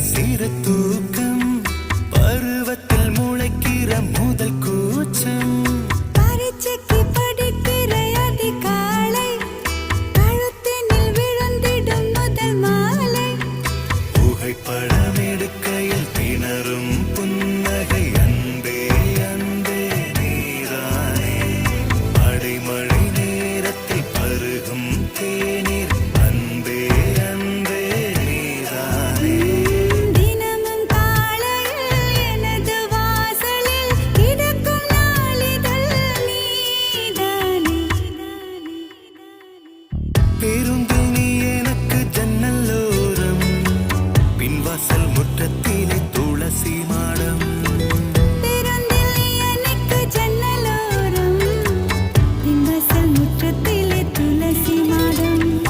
சிறு தூக்கம் பருவத்தில் முளைக்கிற முதல் கூச்சம் பரீட்சைக்கு படிக்கிற அதிகாலை கழுத்தினில் விழுந்திடும் முதல் மாலை புகைப்படம் எடுக்கையில் திணறும் புன்னகை அன்பே அன்பே நீரானே அடைமழை நேரத்தில் பருகும் தேநீர் அன்பே அன்பே நீரானே தினமும் காலையில் எனது வாசலில் கிடக்கும் நாளிதழ் நீதானே பேருந்து